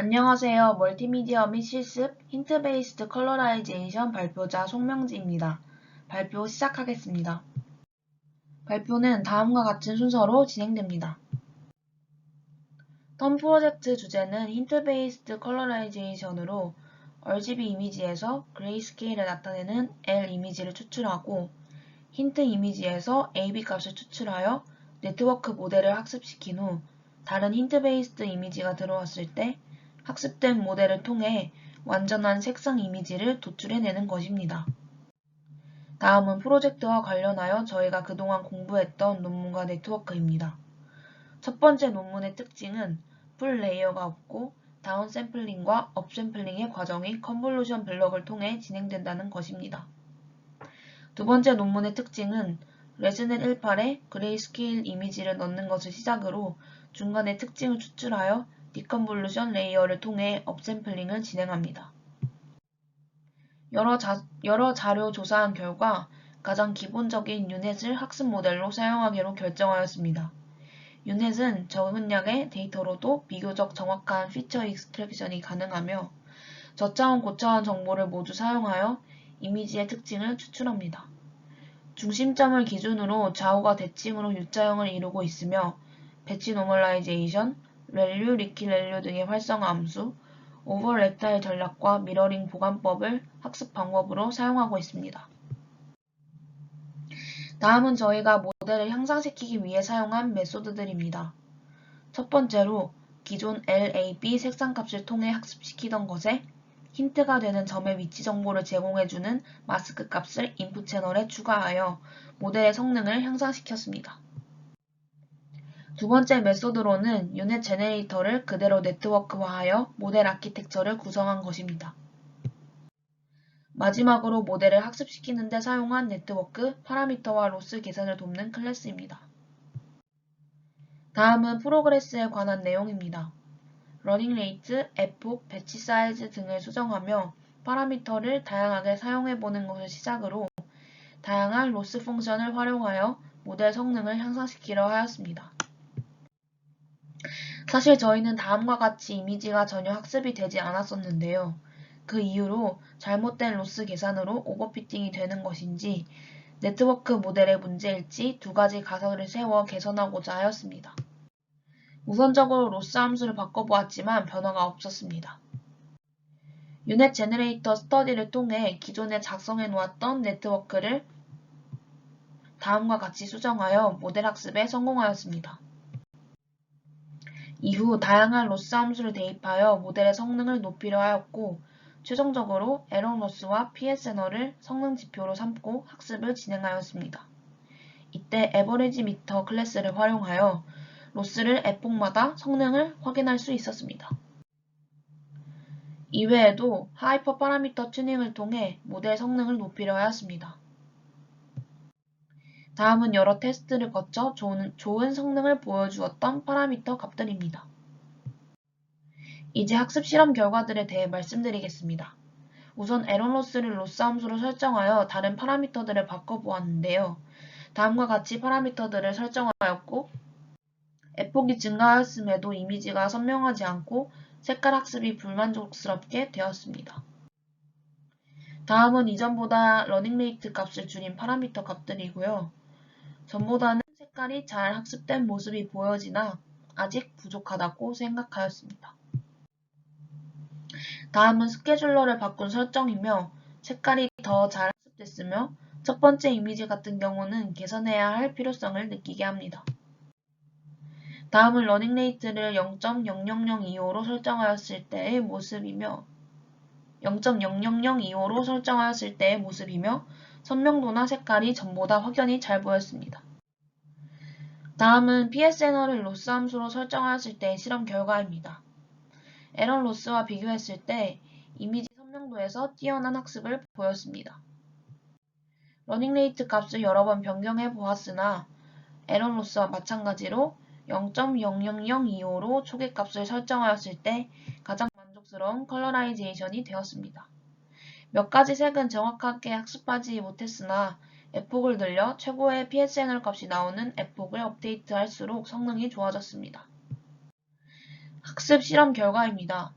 안녕하세요. 멀티미디어 및 실습 힌트 베이스드 컬러라이제이션 발표자 송명지입니다. 발표 시작하겠습니다. 발표는 다음과 같은 순서로 진행됩니다. 턴 프로젝트 주제는 힌트 베이스드 컬러라이제이션으로 RGB 이미지에서 그레이스케일을 나타내는 L 이미지를 추출하고 힌트 이미지에서 AB 값을 추출하여 네트워크 모델을 학습시킨 후 다른 힌트 베이스드 이미지가 들어왔을 때 학습된 모델을 통해 완전한 색상 이미지를 도출해내는 것입니다. 다음은 프로젝트와 관련하여 저희가 그동안 공부했던 논문과 네트워크입니다. 첫 번째 논문의 특징은 풀 레이어가 없고 다운 샘플링과 업 샘플링의 과정이 컨볼루션 블럭을 통해 진행된다는 것입니다. 두 번째 논문의 특징은 레즈넷 18에 그레이스케일 이미지를 넣는 것을 시작으로 중간에 특징을 추출하여 디컨볼루션 레이어를 통해 업샘플링을 진행합니다. 여러 자료 조사한 결과 가장 기본적인 유넷을 학습 모델로 사용하기로 결정하였습니다. 유넷은 적은 양의 데이터로도 비교적 정확한 피처 익스트랙션이 가능하며 저차원 고차원 정보를 모두 사용하여 이미지의 특징을 추출합니다. 중심점을 기준으로 좌우가 대칭으로 U자형을 이루고 있으며 배치 노멀라이제이션, 렐류, 리키 렐류 등의 활성화 함수, 오버 렉타일 전략과 미러링 보관법을 학습 방법으로 사용하고 있습니다. 다음은 저희가 모델을 향상시키기 위해 사용한 메소드들입니다. 첫 번째로 기존 LAB 색상값을 통해 학습시키던 것에 힌트가 되는 점의 위치 정보를 제공해주는 마스크 값을 인풋 채널에 추가하여 모델의 성능을 향상시켰습니다. 두 번째 메소드로는 유닛 제네레이터를 그대로 네트워크화하여 모델 아키텍처를 구성한 것입니다. 마지막으로 모델을 학습시키는 데 사용한 네트워크, 파라미터와 로스 계산을 돕는 클래스입니다. 다음은 프로그레스에 관한 내용입니다. 러닝 레이트, 에폭, 배치 사이즈 등을 수정하며 파라미터를 다양하게 사용해보는 것을 시작으로 다양한 로스 펑션을 활용하여 모델 성능을 향상시키려 하였습니다. 사실 저희는 다음과 같이 이미지가 전혀 학습이 되지 않았었는데요. 그 이후로 잘못된 로스 계산으로 오버피팅이 되는 것인지 네트워크 모델의 문제일지 두 가지 가설을 세워 개선하고자 하였습니다. 우선적으로 로스 함수를 바꿔보았지만 변화가 없었습니다. 유닛 제너레이터 스터디를 통해 기존에 작성해 놓았던 네트워크를 다음과 같이 수정하여 모델 학습에 성공하였습니다. 이후 다양한 로스 함수를 대입하여 모델의 성능을 높이려 하였고 최종적으로 에러 로스와 PSN어를 성능 지표로 삼고 학습을 진행하였습니다. 이때 에버리지 미터 클래스를 활용하여 로스를 에폭마다 성능을 확인할 수 있었습니다. 이외에도 하이퍼 파라미터 튜닝을 통해 모델 성능을 높이려 하였습니다. 다음은 여러 테스트를 거쳐 좋은 성능을 보여주었던 파라미터 값들입니다. 이제 학습 실험 결과들에 대해 말씀드리겠습니다. 우선 에러 로스를 로스 함수로 설정하여 다른 파라미터들을 바꿔보았는데요. 다음과 같이 파라미터들을 설정하였고 에폭이 증가하였음에도 이미지가 선명하지 않고 색깔 학습이 불만족스럽게 되었습니다. 다음은 이전보다 러닝레이트 값을 줄인 파라미터 값들이고요. 전보다는 색깔이 잘 학습된 모습이 보여지나 아직 부족하다고 생각하였습니다. 다음은 스케줄러를 바꾼 설정이며 색깔이 더 잘 학습됐으며 첫 번째 이미지 같은 경우는 개선해야 할 필요성을 느끼게 합니다. 다음은 러닝레이트를 0.00025로 설정하였을 때의 모습이며 0.00025로 설정하였을 때의 모습이며 선명도나 색깔이 전보다 확연히 잘 보였습니다. 다음은 PSN어를 로스 함수로 설정하였을 때의 실험 결과입니다. 에러 로스와 비교했을 때 이미지 선명도에서 뛰어난 학습을 보였습니다. 러닝레이트 값을 여러 번 변경해 보았으나 에러 로스와 마찬가지로 0.00025로 초계값을 설정하였을 때 가장 만족스러운 컬러라이제이션이 되었습니다. 몇 가지 색은 정확하게 학습하지 못했으나 에폭을 늘려 최고의 PSNR 값이 나오는 에폭을 업데이트할수록 성능이 좋아졌습니다. 학습 실험 결과입니다.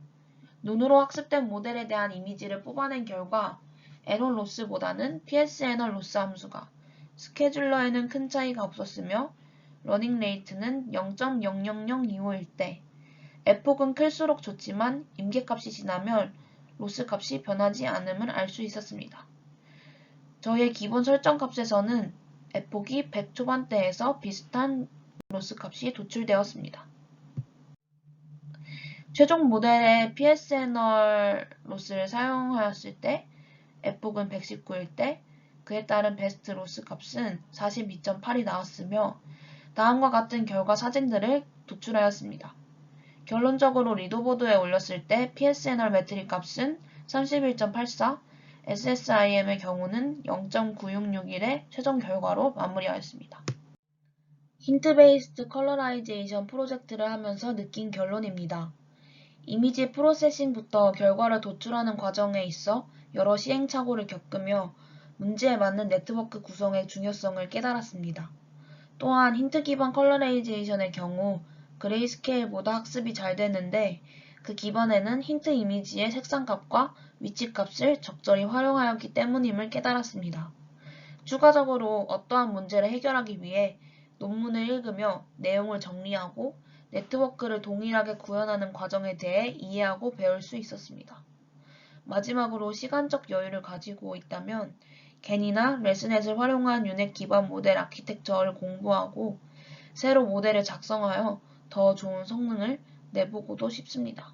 눈으로 학습된 모델에 대한 이미지를 뽑아낸 결과 에러 로스보다는 PSNR 로스 함수가 스케줄러에는 큰 차이가 없었으며 러닝 레이트는 0.00025일 때 F폭은 클수록 좋지만 임계값이 지나면 로스 값이 변하지 않음을 알 수 있었습니다. 저희의 기본 설정 값에서는 F폭이 100 초반대에서 비슷한 로스 값이 도출되었습니다. 최종 모델의 PSNR 로스를 사용하였을 때 F폭은 119일 때 그에 따른 베스트 로스 값은 42.8이 나왔으며 다음과 같은 결과 사진들을 도출하였습니다. 결론적으로 리더보드에 올렸을 때 PSNR 매트릭 값은 31.84, SSIM의 경우는 0.9661의 최종 결과로 마무리하였습니다. 힌트 베이스드 컬러라이제이션 프로젝트를 하면서 느낀 결론입니다. 이미지 프로세싱부터 결과를 도출하는 과정에 있어 여러 시행착오를 겪으며 문제에 맞는 네트워크 구성의 중요성을 깨달았습니다. 또한 힌트 기반 컬러라이제이션의 경우 그레이스케일보다 학습이 잘 되는데 그 기반에는 힌트 이미지의 색상값과 위치값을 적절히 활용하였기 때문임을 깨달았습니다. 추가적으로 어떠한 문제를 해결하기 위해 논문을 읽으며 내용을 정리하고 네트워크를 동일하게 구현하는 과정에 대해 이해하고 배울 수 있었습니다. 마지막으로 시간적 여유를 가지고 있다면 겐이나 레스넷을 활용한 유닛 기반 모델 아키텍처를 공부하고 새로 모델을 작성하여 더 좋은 성능을 내보고도 싶습니다.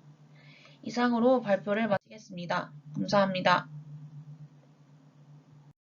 이상으로 발표를 마치겠습니다. 감사합니다.